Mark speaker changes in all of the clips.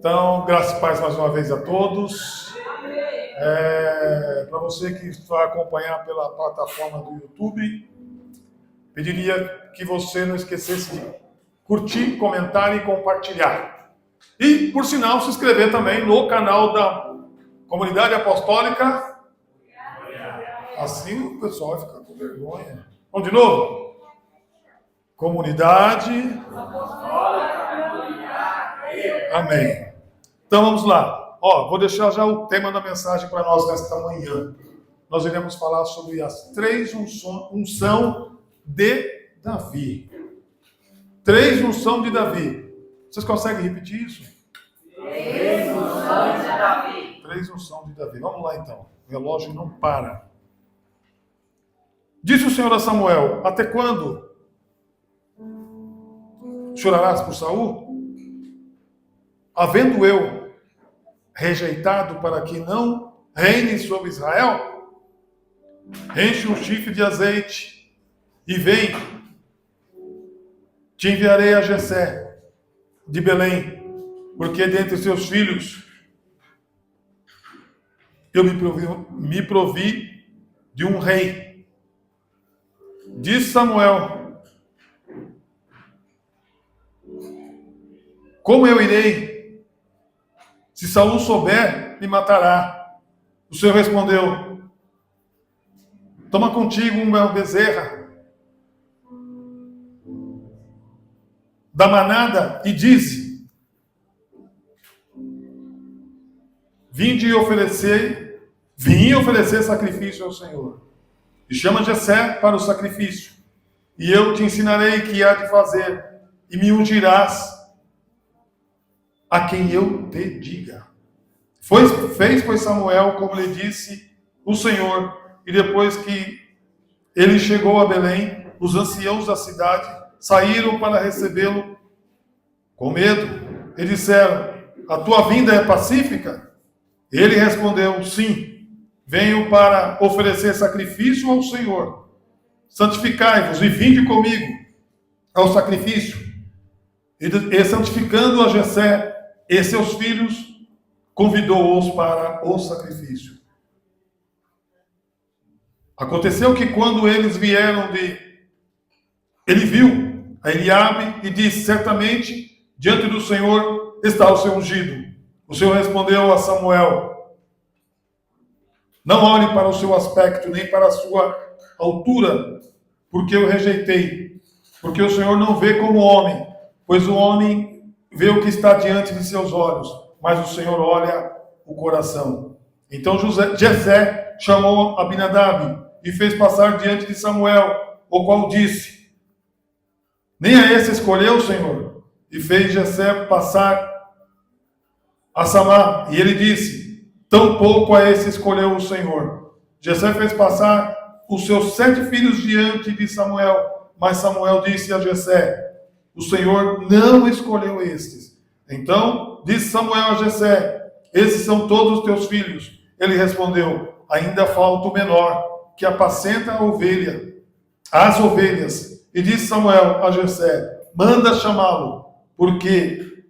Speaker 1: Então, graças e paz mais uma vez a todos. Para você que vai acompanhar pela plataforma do YouTube, pediria que você não esquecesse de curtir, comentar e compartilhar. E, por sinal, se inscrever também no canal da Comunidade Apostólica. Assim o pessoal vai ficar com vergonha. Vamos de novo? Comunidade Apostólica. Amém. Então vamos lá. Vou deixar já o tema da mensagem para nós nesta manhã. Nós iremos falar sobre as três unção de Davi. Três unção de Davi. Vocês conseguem repetir isso?
Speaker 2: Três unção de Davi.
Speaker 1: Três unção de Davi. Vamos lá então. O relógio não para. Disse o Senhor a Samuel: até quando chorarás por Saul? Havendo eu rejeitado para que não reine sobre Israel? Enche um chifre de azeite e vem. Te enviarei a Jessé de Belém, porque dentre seus filhos eu me provi de um rei. Disse Samuel: como eu irei? Se Saul souber, me matará. O Senhor respondeu: toma contigo uma bezerra da manada e dize: vim oferecer sacrifício ao Senhor. E chama Jessé para o sacrifício, e eu te ensinarei o que há de fazer, e me ungirás a quem eu te diga. Fez, pois, Samuel como lhe disse o Senhor, e depois que ele chegou a Belém, os anciãos da cidade saíram para recebê-lo com medo, e disseram: a tua vinda é pacífica? Ele respondeu: sim, venho para oferecer sacrifício ao Senhor. Santificai-vos e vinde comigo ao sacrifício. E santificando a Jessé e seus filhos, convidou-os para o sacrifício. Aconteceu que quando eles vieram ele viu a Eliabe e disse: certamente diante do Senhor está o seu ungido. O Senhor respondeu a Samuel: não olhe para o seu aspecto, nem para a sua altura, porque eu rejeitei. Porque o Senhor não vê como homem, pois o homem vê o que está diante de seus olhos, mas o Senhor olha o coração. Então Jessé chamou Abinadab e fez passar diante de Samuel, o qual disse: nem a esse escolheu o Senhor. E fez Jessé passar a Samá, e ele disse: tampouco a esse escolheu o Senhor. Jessé fez passar os seus 7 filhos diante de Samuel, mas Samuel disse a Jessé: o Senhor não escolheu estes. Então disse Samuel a Jessé: esses são todos os teus filhos. Ele respondeu: ainda falta o menor, que apacenta as ovelhas. E disse Samuel a Jessé: manda chamá-lo, porque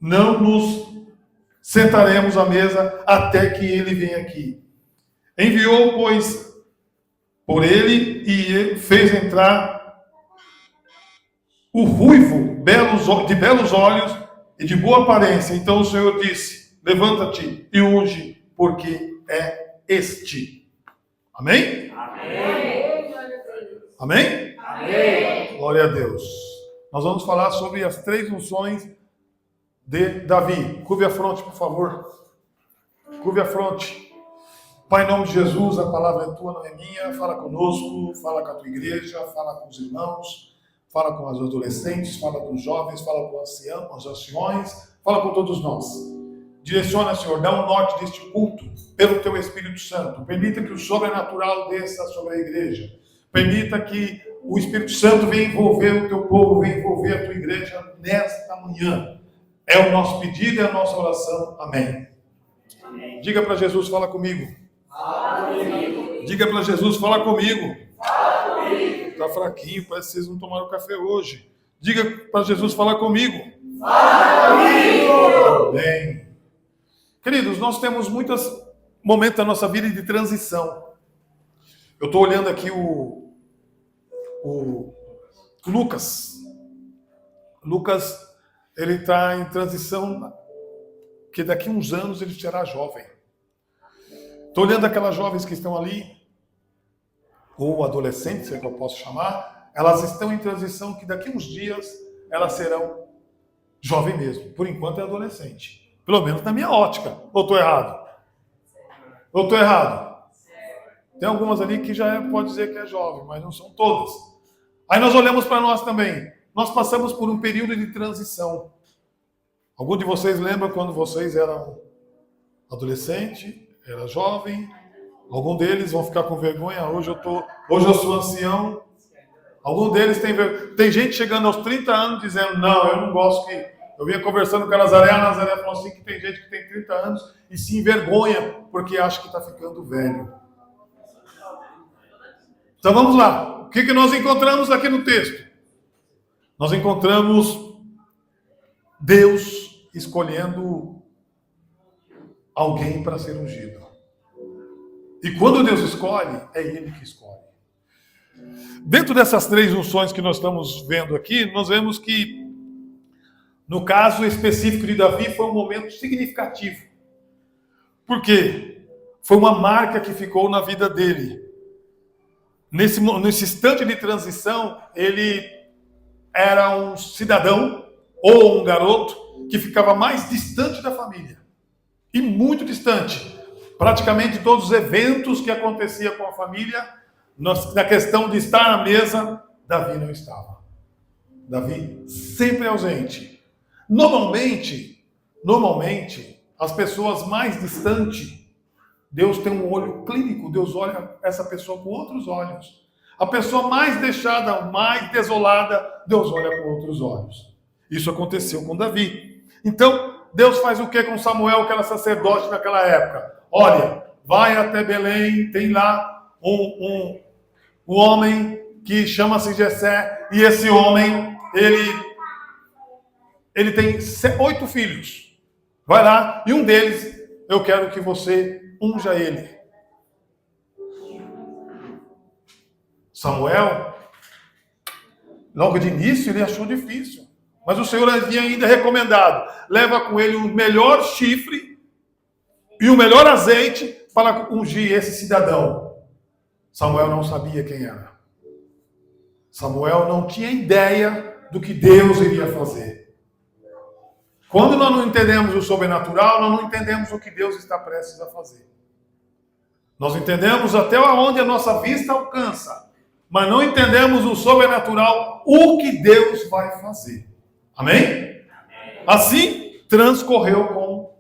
Speaker 1: não nos sentaremos à mesa até que ele venha aqui. Enviou, pois, por ele e fez entrar o ruivo, de belos olhos e de boa aparência. Então o Senhor disse: levanta-te e unge, porque é este. Amém?
Speaker 2: Amém.
Speaker 1: Amém?
Speaker 2: Amém.
Speaker 1: Glória a Deus. Nós vamos falar sobre as três unções de Davi. Curve a fronte, por favor. Curve a fronte. Pai, em nome de Jesus, a palavra é tua, não é minha. Fala conosco, fala com a tua igreja, fala com os irmãos, fala com os adolescentes, fala com os jovens, fala com os anciões, fala com todos nós. Direciona, Senhor, dá um norte deste culto pelo teu Espírito Santo. Permita que o sobrenatural desça sobre a igreja. Permita que o Espírito Santo venha envolver o teu povo, venha envolver a tua igreja nesta manhã. É o nosso pedido, é a nossa oração. Amém.
Speaker 2: Amém.
Speaker 1: Diga para Jesus: fala comigo.
Speaker 2: Fala comigo.
Speaker 1: Diga para Jesus: fala comigo.
Speaker 2: Fala comigo.
Speaker 1: Está fraquinho, parece que vocês não tomaram café hoje. Diga para Jesus: fala comigo. Bem. Queridos, nós temos muitos momentos da nossa vida de transição. Eu estou olhando aqui o Lucas. Lucas, ele está em transição, que daqui a uns anos ele será jovem. Estou olhando aquelas jovens que estão ali, ou adolescentes, se é que eu posso chamar, elas estão em transição que daqui a uns dias elas serão jovem mesmo. Por enquanto é adolescente. Pelo menos na minha ótica. Ou estou errado? Ou estou errado? Tem algumas ali que já pode dizer que é jovem, mas não são todas. Aí nós olhamos para nós também. Nós passamos por um período de transição. Algum de vocês lembra quando vocês eram adolescente, era jovem? Algum deles vão ficar com vergonha. Hoje eu sou ancião. Algum deles tem gente chegando aos 30 anos dizendo, não, eu não gosto que... Eu vinha conversando com a Nazaré falou assim que tem gente que tem 30 anos e se envergonha porque acha que está ficando velho. Então vamos lá. O que nós encontramos aqui no texto? Nós encontramos Deus escolhendo alguém para ser ungido. E quando Deus escolhe, é Ele que escolhe. Dentro dessas 3 unções que nós estamos vendo aqui, nós vemos que, no caso específico de Davi, foi um momento significativo. Por quê? Foi uma marca que ficou na vida dele. Nesse instante de transição, ele era um cidadão ou um garoto que ficava mais distante da família. E muito distante. Praticamente todos os eventos que aconteciam com a família, na questão de estar à mesa, Davi não estava. Davi sempre ausente. Normalmente, as pessoas mais distantes, Deus tem um olho clínico, Deus olha essa pessoa com outros olhos. A pessoa mais deixada, mais desolada, Deus olha com outros olhos. Isso aconteceu com Davi. Então, Deus faz o que com Samuel, que era sacerdote naquela época? Olha, vai até Belém, tem lá um homem que chama-se Jessé, e esse homem, ele tem 8 filhos. Vai lá, e um deles, eu quero que você unja ele. Samuel, logo de início, ele achou difícil. Mas o Senhor havia ainda recomendado. Leva com ele o melhor chifre e o melhor azeite para ungir esse cidadão. Samuel não sabia quem era. Samuel não tinha ideia do que Deus iria fazer. Quando nós não entendemos o sobrenatural, nós não entendemos o que Deus está prestes a fazer. Nós entendemos até onde a nossa vista alcança, mas não entendemos o sobrenatural, o que Deus vai fazer. Amém? Assim transcorreu com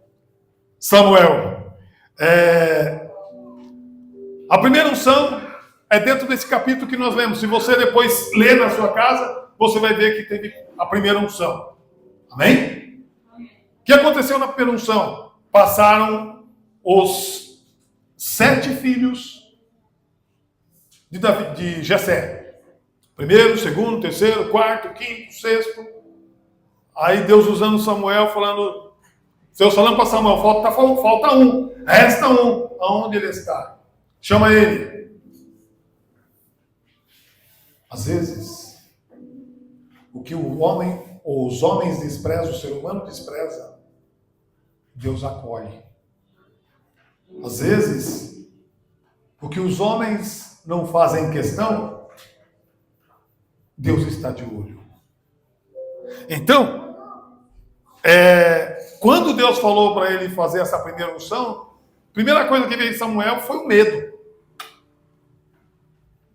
Speaker 1: Samuel. A primeira unção é dentro desse capítulo que nós lemos. Se você depois ler na sua casa, você vai ver que teve a primeira unção. Amém? O que aconteceu na primeira unção? Passaram os 7 filhos de Jessé. Primeiro, segundo, terceiro, quarto, quinto, sexto. Aí Deus usando Samuel, falando, Deus falando para Samuel, falta um, resta um. Aonde ele está? Chama ele. Às vezes, o que o homem ou os homens desprezam, o ser humano despreza, Deus acolhe. Às vezes, o que os homens não fazem questão, Deus está de olho. Então, quando Deus falou para ele fazer essa primeira unção, a primeira coisa que veio em Samuel foi o medo.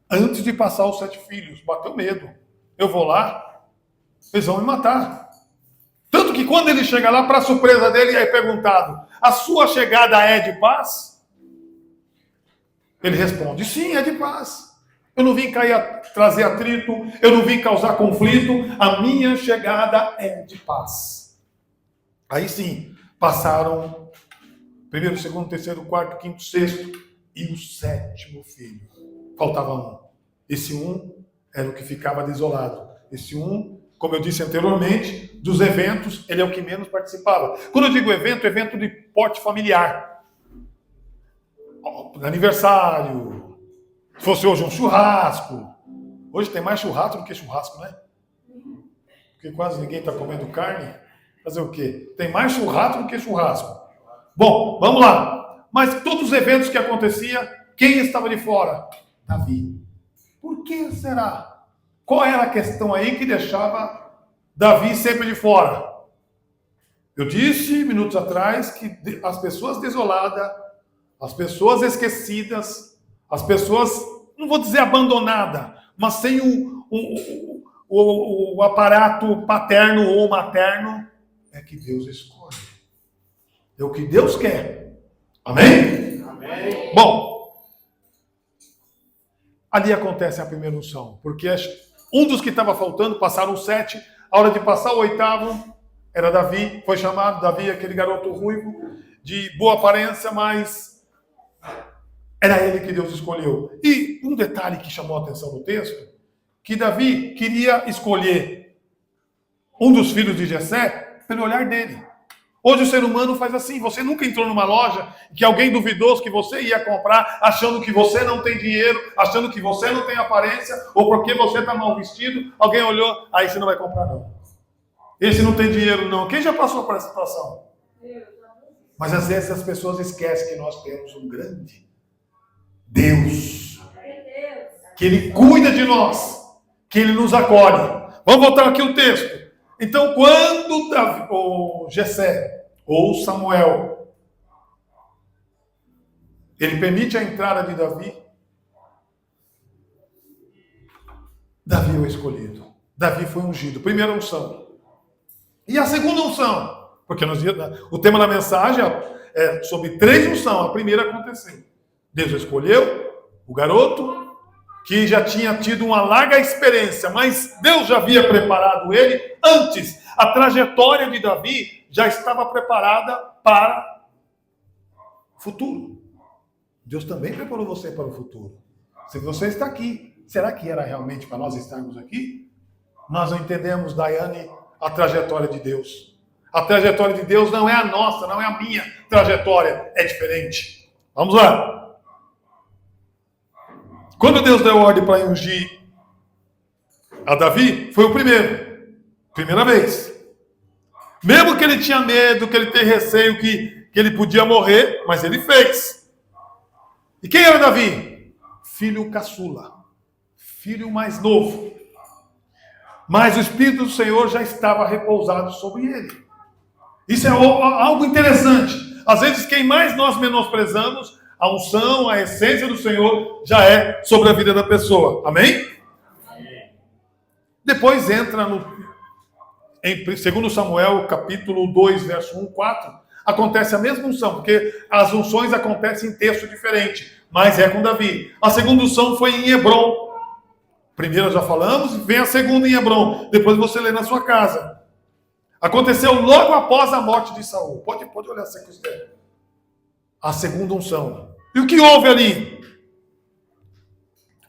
Speaker 1: Antes de passar os 7 filhos, bateu medo. Eu vou lá, eles vão me matar. Tanto que quando ele chega lá, para surpresa dele, é perguntado, a sua chegada é de paz? Ele responde, sim, é de paz. Eu não vim trazer atrito, eu não vim causar conflito, a minha chegada é de paz. Aí sim, passaram primeiro, segundo, terceiro, quarto, quinto, sexto e o 7º filho. Faltava um. Esse um era o que ficava desolado. Esse um como eu disse anteriormente, dos eventos, ele é o que menos participava. Quando eu digo evento, evento de porte familiar. Aniversário, se fosse hoje um churrasco. Hoje tem mais churrasco do que churrasco, né? Porque quase ninguém está comendo carne. Fazer o quê? Tem mais churrasco do que churrasco. Bom, vamos lá. Mas todos os eventos que acontecia, quem estava de fora? Davi. Por que será? Qual era a questão aí que deixava Davi sempre de fora? Eu disse minutos atrás que as pessoas desoladas, as pessoas esquecidas, as pessoas, não vou dizer abandonada, mas sem o aparato paterno ou materno, é que Deus escolhe. É o que Deus quer. Amém?
Speaker 2: Amém.
Speaker 1: Bom, ali acontece a primeira unção, porque um dos que estava faltando, passaram 7, a hora de passar o 8º, era Davi, foi chamado Davi, aquele garoto ruivo, de boa aparência, mas era ele que Deus escolheu. E um detalhe que chamou a atenção no texto, que Davi queria escolher um dos filhos de Jessé pelo olhar dele. Hoje o ser humano faz assim, você nunca entrou numa loja que alguém duvidou que você ia comprar, achando que você não tem dinheiro, achando que você não tem aparência, ou porque você está mal vestido, alguém olhou, aí você não vai comprar não. Esse não tem dinheiro não. Quem já passou por essa situação? Mas às vezes as pessoas esquecem que nós temos um grande Deus, que Ele cuida de nós, que Ele nos acolhe. Vamos voltar aqui o texto. Então, quando Davi, ou Jessé, ou Samuel, ele permite a entrada de Davi, Davi é o escolhido. Davi foi ungido. Primeira unção. E a segunda unção? Porque o tema da mensagem é sobre 3 unções. A primeira aconteceu. Deus escolheu o garoto, que já tinha tido uma larga experiência, mas Deus já havia preparado ele antes. A trajetória de Davi já estava preparada para o futuro. Deus também preparou você para o futuro. Se você está aqui, será que era realmente para nós estarmos aqui? Nós não entendemos, Daiane, a trajetória de Deus. A trajetória de Deus não é a nossa, não é a minha trajetória, é diferente. Vamos lá. Quando Deus deu ordem para ungir a Davi, foi o primeira vez. Mesmo que ele tinha medo, que ele tinha receio, que ele podia morrer, mas ele fez. E quem era Davi? Filho caçula, filho mais novo. Mas o Espírito do Senhor já estava repousado sobre ele. Isso é algo interessante. Às vezes, quem mais nós menosprezamos, a unção, a essência do Senhor já é sobre a vida da pessoa. Amém? Amém. Depois entra em 2 Samuel, capítulo 2, verso 1, 4. Acontece a mesma unção, porque as unções acontecem em texto diferente, mas é com Davi. A segunda unção foi em Hebrom. Primeira já falamos, vem a segunda em Hebrom. Depois você lê na sua casa. Aconteceu logo após a morte de Saul. Pode olhar se você quiser. A segunda unção. E o que houve ali?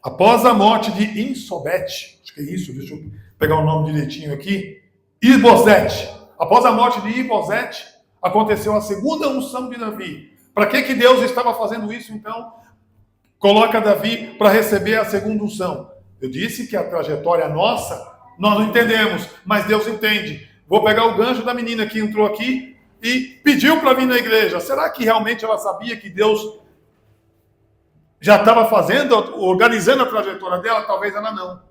Speaker 1: Após a morte de Insobete, acho que é isso, deixa eu pegar o nome direitinho aqui, Isbosete. Após a morte de Isbosete, aconteceu a segunda unção de Davi. Para que Deus estava fazendo isso, então? Coloca Davi para receber a segunda unção. Eu disse que a trajetória nossa, nós não entendemos, mas Deus entende. Vou pegar o gancho da menina que entrou aqui e pediu para vir na igreja. Será que realmente ela sabia que Deus já estava fazendo, organizando a trajetória dela? Talvez ela não.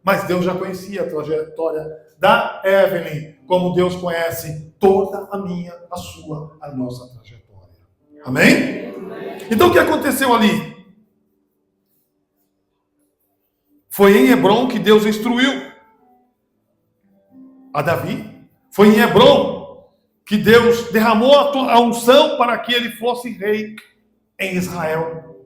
Speaker 1: Mas Deus já conhecia a trajetória da Evelyn, como Deus conhece toda a minha, a sua, a nossa trajetória. Amém? Então o que aconteceu ali? Foi em Hebrom que Deus instruiu a Davi. Foi em Hebrom que Deus derramou a unção para que ele fosse rei em Israel.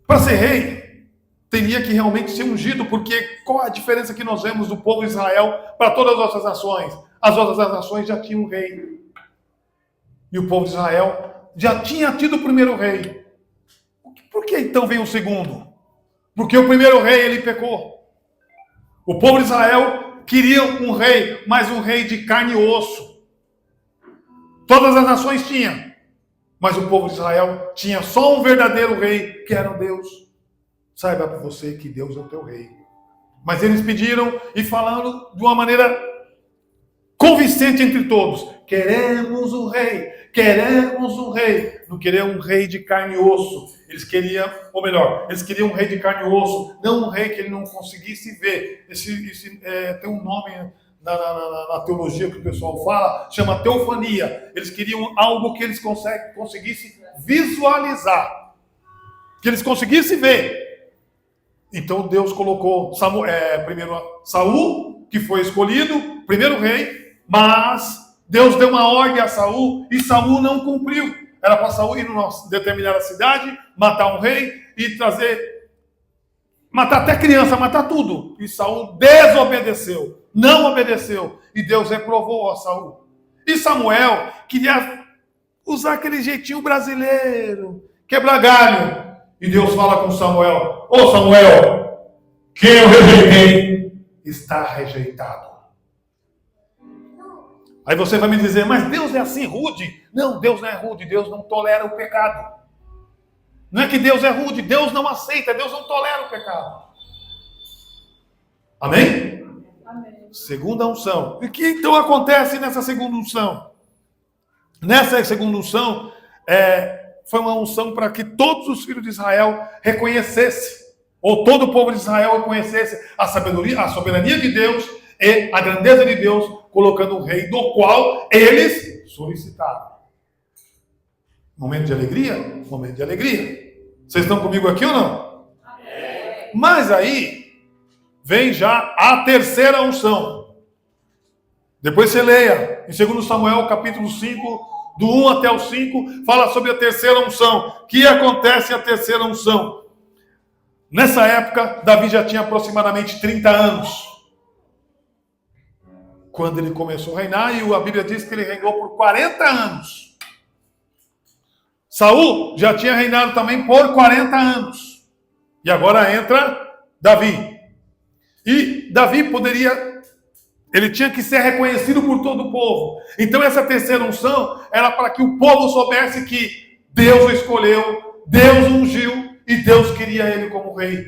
Speaker 1: Para ser rei, teria que realmente ser ungido, porque qual a diferença que nós vemos do povo de Israel para todas as outras nações? As outras nações já tinham um rei. E o povo de Israel já tinha tido o primeiro rei. Por que então vem o segundo? Porque o primeiro rei, ele pecou. O povo de Israel queriam um rei, mas um rei de carne e osso. Todas as nações tinham, mas o povo de Israel tinha só um verdadeiro rei, que era Deus. Saiba para você que Deus é o teu rei. Mas eles pediram e falaram de uma maneira convincente entre todos: queremos um rei, queremos um rei. Não queriam um rei de carne e osso. Eles queriam, ou melhor, eles queriam um rei de carne e osso, não um rei que ele não conseguisse ver. Tem um nome na teologia que o pessoal fala, chama teofania. Eles queriam algo que eles conseguissem visualizar, que eles conseguissem ver. Então Deus colocou primeiro Saul, que foi escolhido, primeiro rei, mas Deus deu uma ordem a Saul e Saul não cumpriu. Era para Saul ir numa determinada cidade, matar um rei e matar até criança, matar tudo. E Saul desobedeceu, não obedeceu, e Deus reprovou a Saul. E Samuel queria usar aquele jeitinho brasileiro, quebrar galho. E Deus fala com Samuel: ô Samuel, quem eu rejeitei está rejeitado. Aí você vai me dizer: mas Deus é assim rude? Não, Deus não é rude, Deus não tolera o pecado. Não é que Deus é rude, Deus não aceita, Deus não tolera o pecado. Amém? Amém. Segunda unção. E o que então acontece nessa segunda unção? Nessa segunda unção, foi uma unção para que todos os filhos de Israel reconhecessem, ou todo o povo de Israel reconhecesse a soberania de Deus e a grandeza de Deus, colocando um rei do qual eles solicitaram. Momento de alegria? Momento de alegria. Vocês estão comigo aqui ou não? Amém. Mas aí vem já a terceira unção. Depois você leia em 2 Samuel capítulo 5, do 1 até o 5, fala sobre a terceira unção. O que acontece a terceira unção? Nessa época, Davi já tinha aproximadamente 30 anos. Quando ele começou a reinar, e a Bíblia diz que ele reinou por 40 anos. Saul já tinha reinado também por 40 anos. E agora entra Davi. E Davi ele tinha que ser reconhecido por todo o povo. Então essa terceira unção era para que o povo soubesse que Deus o escolheu, Deus o ungiu e Deus queria ele como rei.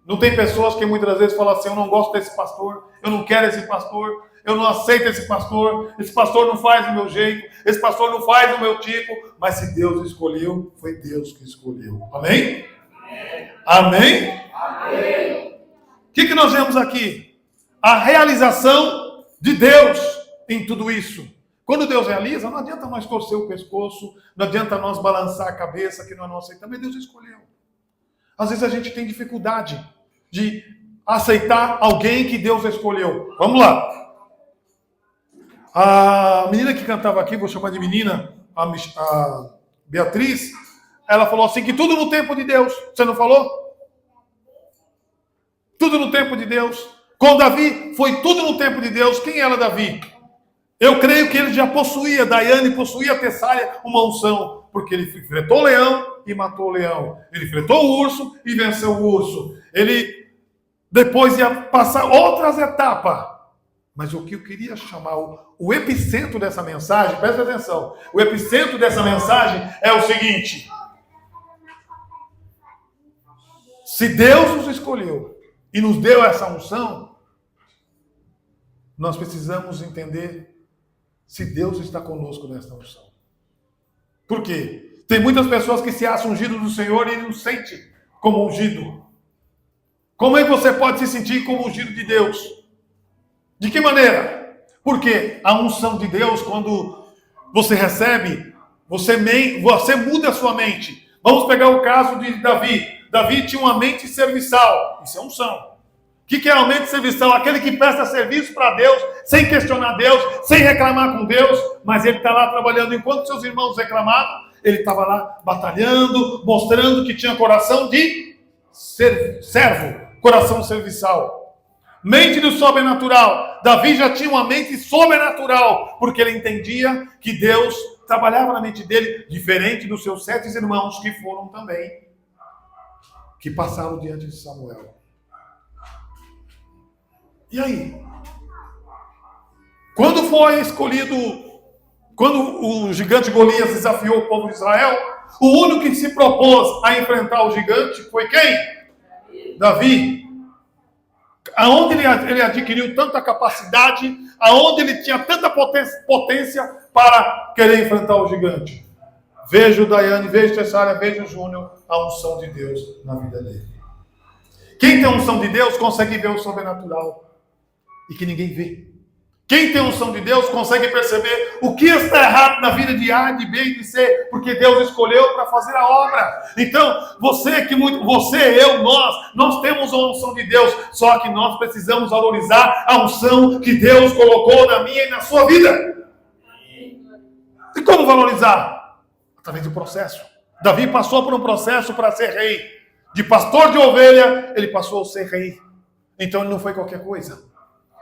Speaker 1: Não tem pessoas que muitas vezes falam assim: eu não gosto desse pastor, eu não quero esse pastor, eu não aceito esse pastor não faz do meu jeito, esse pastor não faz do meu tipo. Mas se Deus escolheu, foi Deus que escolheu. Amém? Amém? Amém. O que nós vemos aqui? A realização de Deus em tudo isso. Quando Deus realiza, não adianta nós torcer o pescoço, não adianta nós balançar a cabeça que nós não aceitamos. Deus escolheu. Às vezes a gente tem dificuldade de aceitar alguém que Deus escolheu. Vamos lá. A menina que cantava aqui, vou chamar de menina, a Beatriz, ela falou assim, que tudo no tempo de Deus. Você não falou? Tudo no tempo de Deus. Com Davi, foi tudo no tempo de Deus. Quem era Davi? Eu creio que ele já possuía, Daiane possuía Tessália, uma unção, porque ele enfrentou o leão e matou o leão. Ele enfrentou o urso e venceu o urso. Ele depois ia passar outras etapas. Mas o que eu queria chamar, o epicentro dessa mensagem, presta atenção, o epicentro dessa mensagem é o seguinte: se Deus nos escolheu e nos deu essa unção, nós precisamos entender se Deus está conosco nessa unção. Por quê? Tem muitas pessoas que se acham ungidos do Senhor e não sentem como ungido. Como é que você pode se sentir como ungido de Deus? De que maneira? Porque a unção de Deus, quando você recebe, você muda a sua mente. Vamos pegar o caso de Davi. Davi tinha uma mente serviçal. Isso é unção. O que é a mente serviçal? Aquele que presta serviço para Deus, sem questionar Deus, sem reclamar com Deus, mas ele está lá trabalhando. Enquanto seus irmãos reclamavam, ele estava lá batalhando, mostrando que tinha coração de servo, coração serviçal. Mente do sobrenatural. Davi já tinha uma mente sobrenatural, porque ele entendia que Deus trabalhava na mente dele, diferente dos seus 7 irmãos que foram também, que passaram diante de Samuel. E aí? foi escolhido, quando o gigante Golias desafiou o povo de Israel, o único que se propôs a enfrentar o gigante foi quem? Davi. Aonde ele adquiriu tanta capacidade, aonde ele tinha tanta potência para querer enfrentar o gigante. Vejo o Daiane, vejo o Tessária, vejo o Júnior, a unção de Deus na vida dele. Quem tem a unção de Deus consegue ver o sobrenatural e que ninguém vê. Quem tem a unção de Deus consegue perceber o que está errado na vida de A, de B e de C, porque Deus escolheu para fazer a obra. Então, nós temos a unção de Deus, só que nós precisamos valorizar a unção que Deus colocou na minha e na sua vida. E como valorizar? Através do processo. Davi passou por um processo para ser rei. De pastor de ovelha, ele passou a ser rei. Então ele não foi qualquer coisa.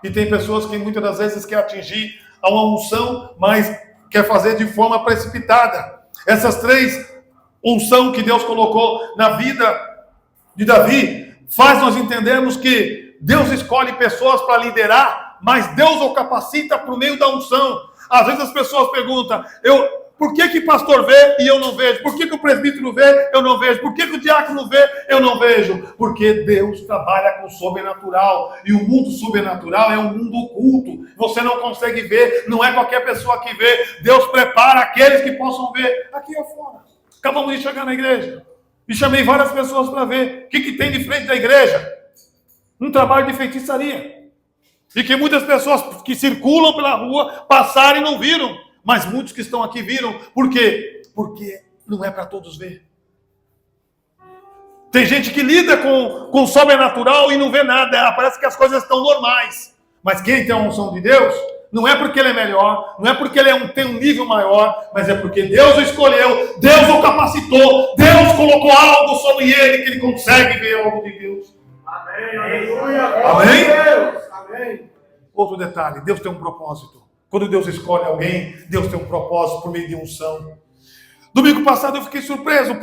Speaker 1: E tem pessoas que muitas das vezes querem atingir a uma unção, mas quer fazer de forma precipitada. Essas 3 unção que Deus colocou na vida de Davi, faz nós entendermos que Deus escolhe pessoas para liderar, mas Deus o capacita por meio da unção. Às vezes as pessoas perguntam, por que pastor vê e eu não vejo? Por que o presbítero vê, eu não vejo? Por que o diácono vê, eu não vejo? Porque Deus trabalha com o sobrenatural. E o mundo sobrenatural é um mundo oculto. Você não consegue ver, não é qualquer pessoa que vê. Deus prepara aqueles que possam ver aqui afora. Acabamos de chegar na igreja. E chamei várias pessoas para ver o que tem de frente da igreja. Um trabalho de feitiçaria. E que muitas pessoas que circulam pela rua passaram e não viram. Mas muitos que estão aqui viram. Por quê? Porque não é para todos ver. Tem gente que lida com o sobrenatural e não vê nada. Parece que as coisas estão normais. Mas quem tem a unção de Deus, não é porque ele é melhor, não é porque ele tem um nível maior, mas é porque Deus o escolheu, Deus o capacitou, Deus colocou algo sobre ele que ele consegue ver algo de Deus.
Speaker 2: Amém. Aleluia.
Speaker 1: Amém?
Speaker 2: Amém.
Speaker 1: Outro detalhe, Deus tem um propósito. Quando Deus escolhe alguém, Deus tem um propósito por meio de unção. Domingo passado eu fiquei surpreso,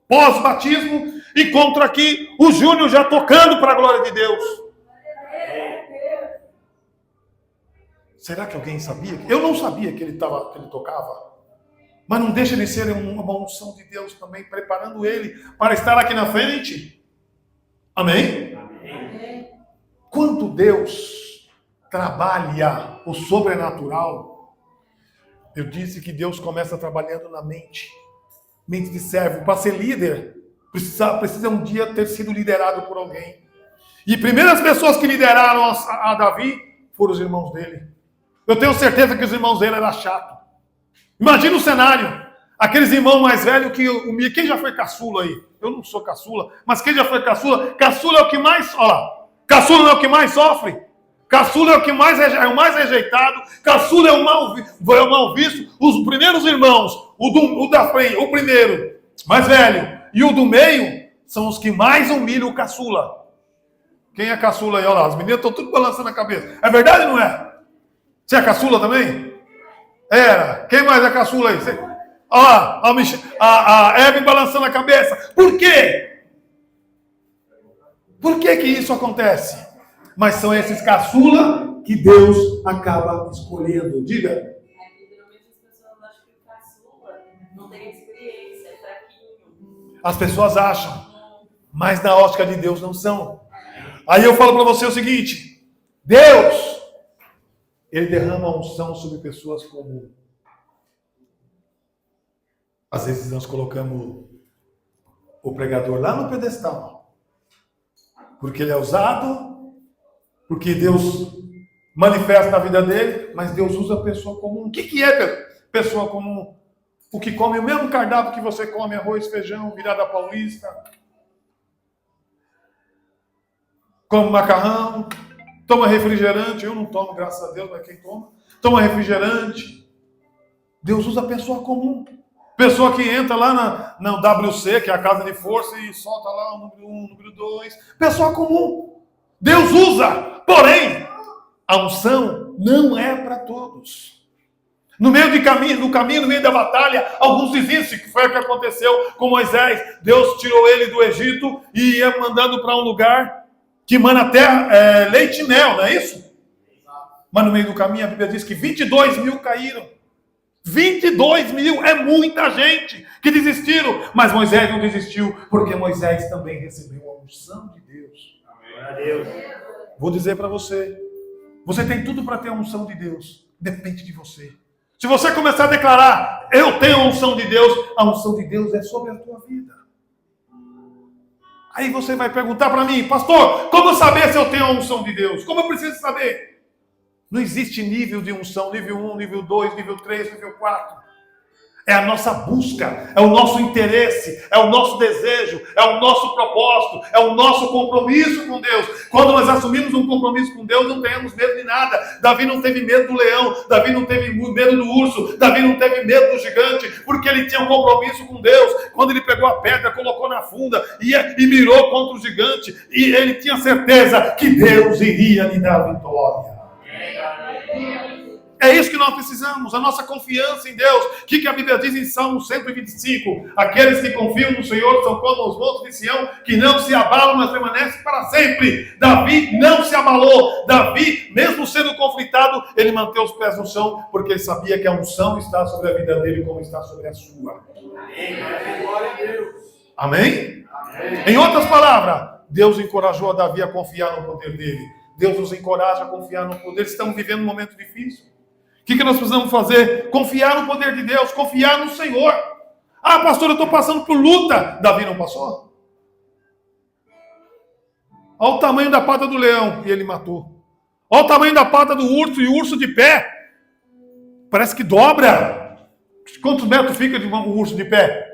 Speaker 1: pós-batismo, encontro aqui o Júnior já tocando para a glória de Deus. Será que alguém sabia? Eu não sabia que ele tocava. Mas não deixa de ser uma unção de Deus também, preparando ele para estar aqui na frente. Amém?
Speaker 2: Amém.
Speaker 1: Quando Deus trabalha o sobrenatural, eu disse que Deus começa trabalhando na mente de servo. Para ser líder, precisa um dia ter sido liderado por alguém. E primeiras pessoas que lideraram a Davi foram os irmãos dele. Eu tenho certeza que os irmãos dele eram chatos. Imagina o cenário. Aqueles irmãos mais velhos que... Quem já foi caçula aí? Eu não sou caçula, mas quem já foi caçula? Caçula é o que mais... Olha lá. Caçula é o que mais sofre. Caçula é o que é o mais rejeitado. Caçula é o mal visto. Os primeiros irmãos, o da frente, o primeiro, mais velho, e o do meio, são os que mais humilham o caçula. Quem é caçula aí? Olha lá, os meninos estão tudo balançando a cabeça. É verdade ou não é? Você é caçula também? Era. Quem mais é caçula aí? Olha lá, a Eve balançando a cabeça. Por quê? Por que isso acontece? Mas são esses caçula que Deus acaba escolhendo. Diga.
Speaker 3: Geralmente as pessoas acham que o caçula não tem experiência, é fraquinho.
Speaker 1: As pessoas acham, mas na ótica de Deus não são. Aí eu falo para você o seguinte: Deus, Ele derrama a unção sobre pessoas comuns. Às vezes nós colocamos o pregador lá no pedestal, porque ele é usado, porque Deus manifesta na vida dele, mas Deus usa a pessoa comum. O que é pessoa comum? O que come o mesmo cardápio que você come: arroz, feijão, virada paulista, come macarrão, toma refrigerante. Eu não tomo, graças a Deus, mas quem toma? Toma refrigerante. Deus usa a pessoa comum. Pessoa que entra lá na WC, que é a casa de força, e solta lá o número 1, número 2. Pessoa comum. Deus usa, porém, a unção não é para todos. No meio do caminho, no meio da batalha, alguns desistem, que foi o que aconteceu com Moisés. Deus tirou ele do Egito e ia mandando para um lugar que mana até leite e mel, não é isso? Mas no meio do caminho a Bíblia diz que 22 mil caíram. 22 mil é muita gente que desistiram. Mas Moisés não desistiu, porque Moisés também recebeu a unção de Deus.
Speaker 2: Amém.
Speaker 1: Vou dizer para você, você tem tudo para ter a unção de Deus. Depende de você. Se você começar a declarar, eu tenho a unção de Deus, a unção de Deus é sobre a tua vida. Aí você vai perguntar para mim, pastor, como saber se eu tenho a unção de Deus? Como eu preciso saber? Não existe nível de unção, nível 1, nível 2, nível 3, nível 4. É a nossa busca, é o nosso interesse, é o nosso desejo, é o nosso propósito, é o nosso compromisso com Deus. Quando nós assumimos um compromisso com Deus, não temos medo de nada. Davi não teve medo do leão, Davi não teve medo do urso, Davi não teve medo do gigante, porque ele tinha um compromisso com Deus. Quando ele pegou a pedra, colocou na funda e mirou contra o gigante, e ele tinha certeza que Deus iria lhe dar a vitória. É isso que nós precisamos, a nossa confiança em Deus. O que a Bíblia diz em Salmo 125? Aqueles que confiam no Senhor são como os montes de Sião, que não se abalam, mas permanecem para sempre. Davi não se abalou. Davi, mesmo sendo conflitado, ele manteve os pés no chão, porque ele sabia que a unção está sobre a vida dele como está sobre a sua. Amém? Em outras palavras, Deus encorajou a Davi a confiar no poder dele. Deus nos encoraja a confiar no poder. Estamos vivendo um momento difícil. O que nós precisamos fazer? Confiar no poder de Deus, confiar no Senhor. Ah, pastor, eu estou passando por luta. Davi não passou? Olha o tamanho da pata do leão, e ele matou. Olha o tamanho da pata do urso, e o urso de pé. Parece que dobra. Quantos metros fica de um urso de pé?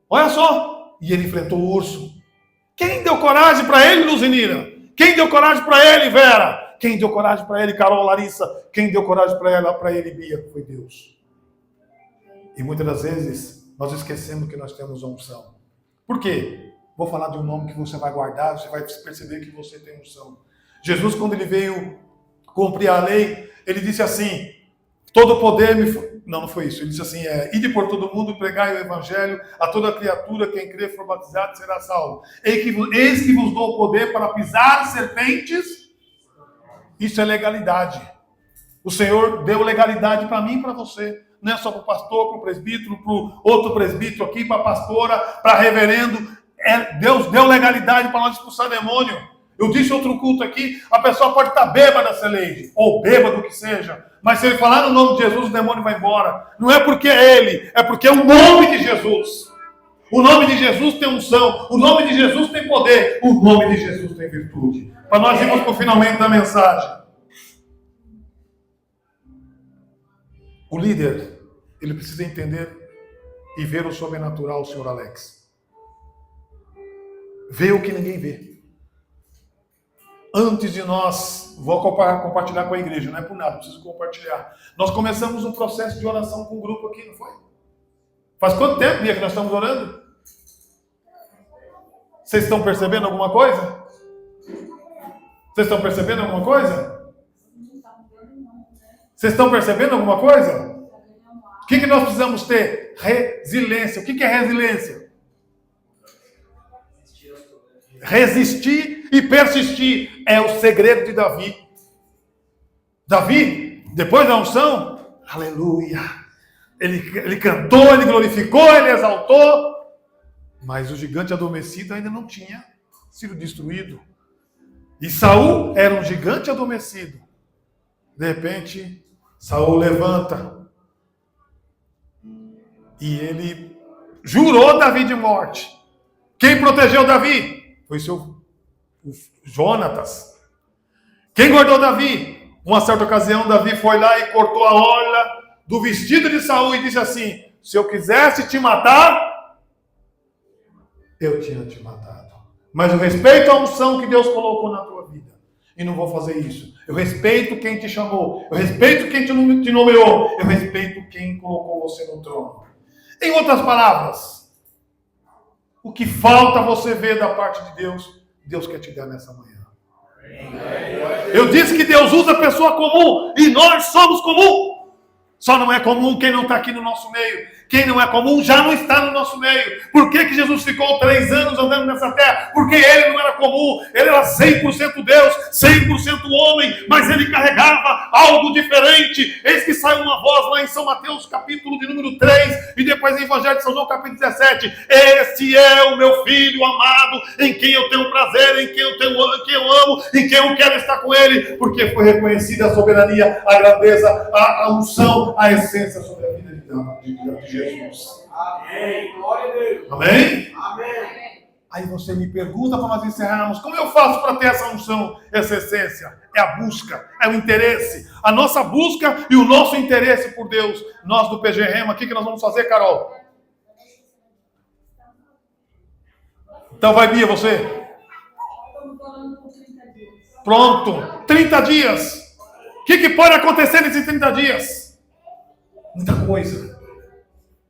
Speaker 1: Olha só. E ele enfrentou o urso. Quem deu coragem para ele, Luzinira? Quem deu coragem para ele, Vera? Quem deu coragem para ele, Carol, Larissa? Quem deu coragem para ele, Bia? Foi Deus. E muitas das vezes nós esquecemos que nós temos a unção. Por quê? Vou falar de um nome que você vai guardar, você vai perceber que você tem unção. Jesus, quando ele veio cumprir a lei, ele disse assim, todo poder me foi... Não foi isso. Ele disse assim, ide por todo mundo, pregai o evangelho a toda criatura, quem crer for batizado será salvo. Eis que vos dou o poder para pisar serpentes. Isso é legalidade. O Senhor deu legalidade para mim e para você. Não é só para o pastor, para o presbítero, para o outro presbítero aqui, para a pastora, para reverendo. Deus deu legalidade para nós expulsar demônio. Eu disse outro culto aqui, a pessoa pode estar bêbada, Celeide, ou bêbado que seja, mas se ele falar no nome de Jesus, o demônio vai embora. Não é porque é ele, é porque é o nome de Jesus. O nome de Jesus tem unção, o nome de Jesus tem poder, o nome de Jesus tem virtude. Para nós irmos para o finalmente da mensagem. O líder, ele precisa entender e ver o sobrenatural, senhor Alex. Ver o que ninguém vê. Antes de nós, vou compartilhar com a igreja, não é por nada, preciso compartilhar. Nós começamos um processo de oração com um grupo aqui, não foi? Faz quanto tempo, Bia, que nós estamos orando? Vocês estão percebendo alguma coisa? Vocês estão percebendo alguma coisa? Vocês estão percebendo alguma coisa? O que nós precisamos ter? Resiliência. O que é resiliência? Resistir e persistir é o segredo de Davi. Davi, depois da unção, aleluia, ele cantou, ele glorificou, ele exaltou, mas o gigante adormecido ainda não tinha sido destruído. E Saul era um gigante adormecido. De repente, Saul levanta e ele jurou Davi de morte. Quem protegeu Davi? Foi o Jonatas. Quem guardou Davi? Uma certa ocasião, Davi foi lá e cortou a orla do vestido de Saul e disse assim: se eu quisesse te matar, eu tinha te matado. Mas eu respeito a unção que Deus colocou na tua vida. E não vou fazer isso. Eu respeito quem te chamou. Eu respeito quem te nomeou. Eu respeito quem colocou você no trono. Em outras palavras, o que falta você ver da parte de Deus, Deus quer te dar nessa manhã. Eu disse que Deus usa pessoa comum e nós somos comum. Só não é comum quem não está aqui no nosso meio. Quem não é comum já não está no nosso meio. Por que Jesus ficou 3 anos andando nessa terra? Porque ele não era comum. Ele era 100% Deus, 100% homem, mas ele carregava algo diferente. Eis que sai uma voz lá em São Mateus, capítulo de número 3, e depois em Evangelho de São João, capítulo 17. Este é o meu Filho amado, em quem eu tenho prazer, em quem eu amo, em quem eu quero estar com ele, porque foi reconhecida a soberania, a grandeza, a unção, a essência sobre a vida de Jesus.
Speaker 2: Amém. Glória a Deus.
Speaker 1: Amém?
Speaker 2: Amém.
Speaker 1: Aí você me pergunta para nós encerrarmos, como eu faço para ter essa unção, essa essência? É a busca, é o interesse. A nossa busca e o nosso interesse por Deus. Nós do PG Rema, o que nós vamos fazer, Carol? Então vai, Bia, você? Pronto, 30 dias. O que pode acontecer nesses 30 dias? Muita coisa.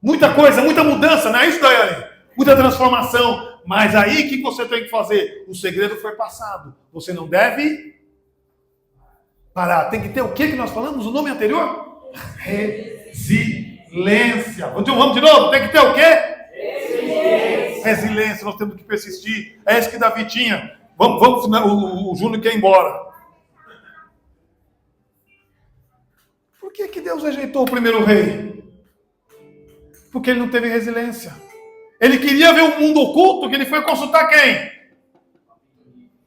Speaker 1: Muita coisa, muita mudança, não é isso, Daiane? Muita transformação. Mas aí, o que você tem que fazer? O segredo foi passado. Você não deve parar. Tem que ter o que nós falamos? O nome anterior? Resiliência. Vamos de novo? Tem que ter o quê? Resiliência. Nós temos que persistir. É isso que Davi tinha. Vamos, o Júnior quer ir embora. Por que Deus rejeitou o primeiro rei? Porque ele não teve resiliência. Ele queria ver o mundo oculto, que ele foi consultar quem?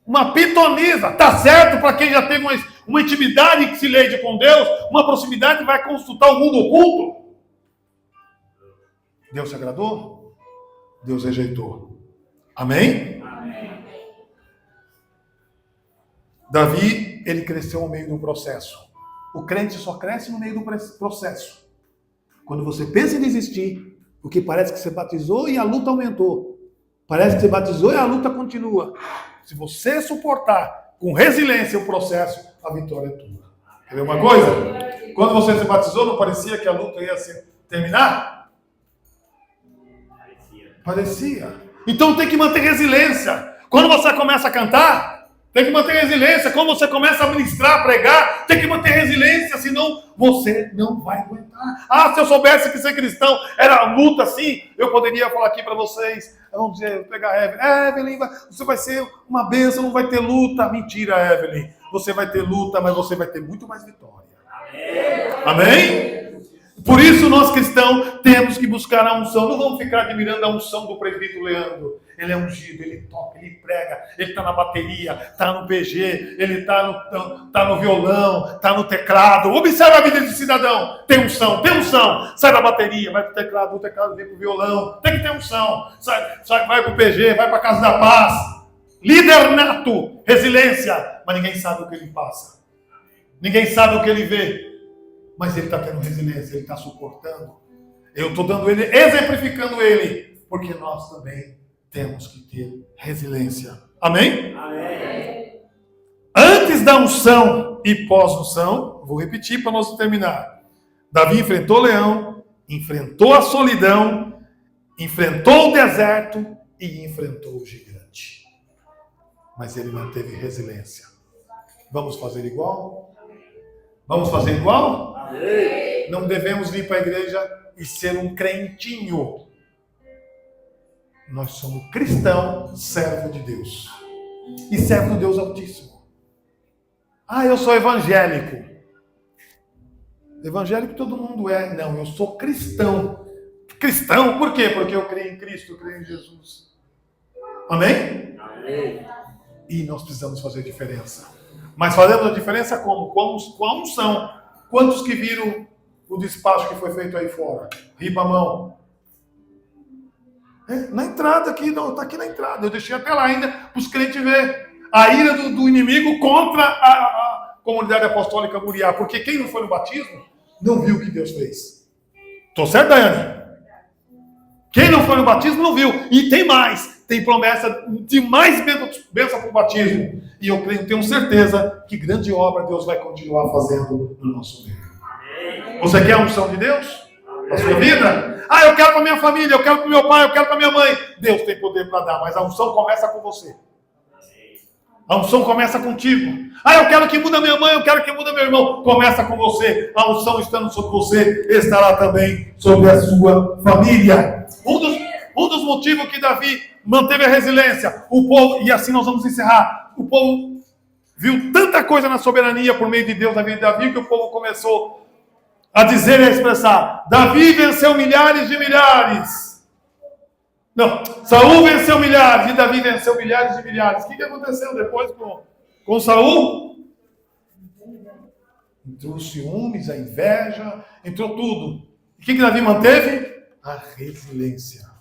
Speaker 1: Uma pitonisa. Tá certo para quem já teve uma intimidade que se leide com Deus, uma proximidade, vai consultar o mundo oculto. Deus se agradou? Deus rejeitou. Amém? Amém. Davi, ele cresceu no meio do processo. O crente só cresce no meio do processo. Quando você pensa em desistir, porque parece que você batizou e a luta aumentou. Parece que você batizou e a luta continua. Se você suportar com resiliência o processo, a vitória é tua. Quer ver uma coisa? Quando você se batizou, não parecia que a luta ia terminar? Parecia. Então tem que manter resiliência. Quando você começa a cantar, tem que manter resiliência. Quando você começa a ministrar, a pregar, tem que manter resiliência, senão você não vai aguentar. Ah, se eu soubesse que ser cristão era luta assim, eu poderia falar aqui para vocês, vamos dizer, pegar a Evelyn, você vai ser uma bênção, não vai ter luta. Mentira, Evelyn. Você vai ter luta, mas você vai ter muito mais vitória. Amém? Amém? Por isso nós cristãos temos que buscar a unção. Não vamos ficar admirando a unção do presbítero Leandro. Ele é ungido, ele toca, ele prega, ele está na bateria, está no PG, ele está no violão, está no teclado. Observe a vida de cidadão. Tem unção. Sai da bateria, vai para o teclado vem para o violão. Tem que ter unção. Vai para o PG, vai para a Casa da Paz. Líder nato, resiliência. Mas ninguém sabe o que ele passa. Ninguém sabe o que ele vê. Mas ele está tendo resiliência, ele está suportando. Eu estou dando ele, exemplificando ele, porque nós também temos que ter resiliência. Amém? Amém. Antes da unção e pós-unção, vou repetir para nós terminar. Davi enfrentou o leão, enfrentou a solidão, enfrentou o deserto e enfrentou o gigante. Mas ele manteve resiliência. Vamos fazer igual? Vamos fazer igual? Amém. Não devemos vir para a igreja e ser um crentinho. Nós somos cristão, servo de Deus. E servo do Deus Altíssimo. Ah, eu sou evangélico. Evangélico todo mundo é. Não, eu sou cristão. Cristão, por quê? Porque eu creio em Cristo, eu creio em Jesus. Amém? Amém. E nós precisamos fazer diferença. Mas fazendo a diferença como? Com a unção. Quantos que viram o despacho que foi feito aí fora? Ribamão. Na entrada aqui, não, está aqui na entrada. Eu deixei até lá ainda para os crentes ver a ira do inimigo contra a comunidade apostólica Muriá. Porque quem não foi no batismo, não viu o que Deus fez. Estou certo, Daiane? Quem não foi no batismo, não viu. E tem mais. Tem promessa de mais bênção para o batismo. E eu tenho certeza que grande obra Deus vai continuar fazendo no nosso meio. Você quer a unção de Deus? Na sua vida? Ah, eu quero para minha família, eu quero para meu pai, eu quero para minha mãe. Deus tem poder para dar, mas a unção começa com você. A unção começa contigo. Eu quero que mude a minha mãe, eu quero que mude meu irmão. Começa com você. A unção estando sobre você, estará também sobre a sua família. Um dos motivos que Davi manteve a resiliência, o povo, e assim nós vamos encerrar, o povo viu tanta coisa na soberania por meio de Deus na vida de Davi, que o povo começou a dizer e a expressar: Davi venceu milhares de milhares. Não, Saul venceu milhares e Davi venceu milhares de milhares. O que aconteceu depois com Saul? Entrou os ciúmes, a inveja, entrou tudo. O que Davi manteve? A resiliência.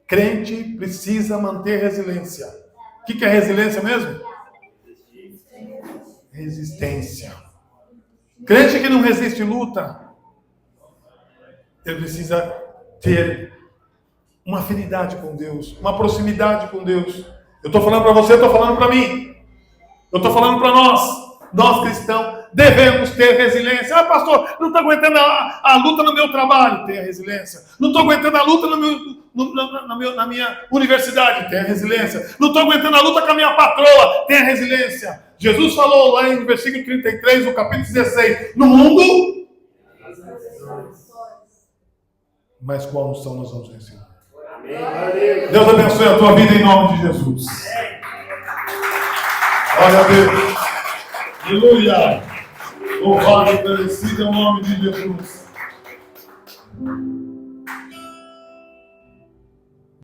Speaker 1: Crente precisa manter resiliência. O que é resiliência mesmo? Resistência. Crente que não resiste luta, ele precisa ter uma afinidade com Deus, uma proximidade com Deus. Eu estou falando para você, eu estou falando para mim. Eu estou falando para nós cristãos, devemos ter resiliência. Pastor, não estou aguentando a luta no meu trabalho. Tenha resiliência. Não estou aguentando a luta na minha universidade. Tenha resiliência. Não estou aguentando a luta com a minha patroa. Tenha resiliência. Jesus falou lá em versículo 33, no capítulo 16, no mundo, mas com a unção nós vamos vencer. Deus abençoe a tua vida em nome de Jesus. Glória a Deus. Aleluia. Louvado e agradecido é o nome de Jesus.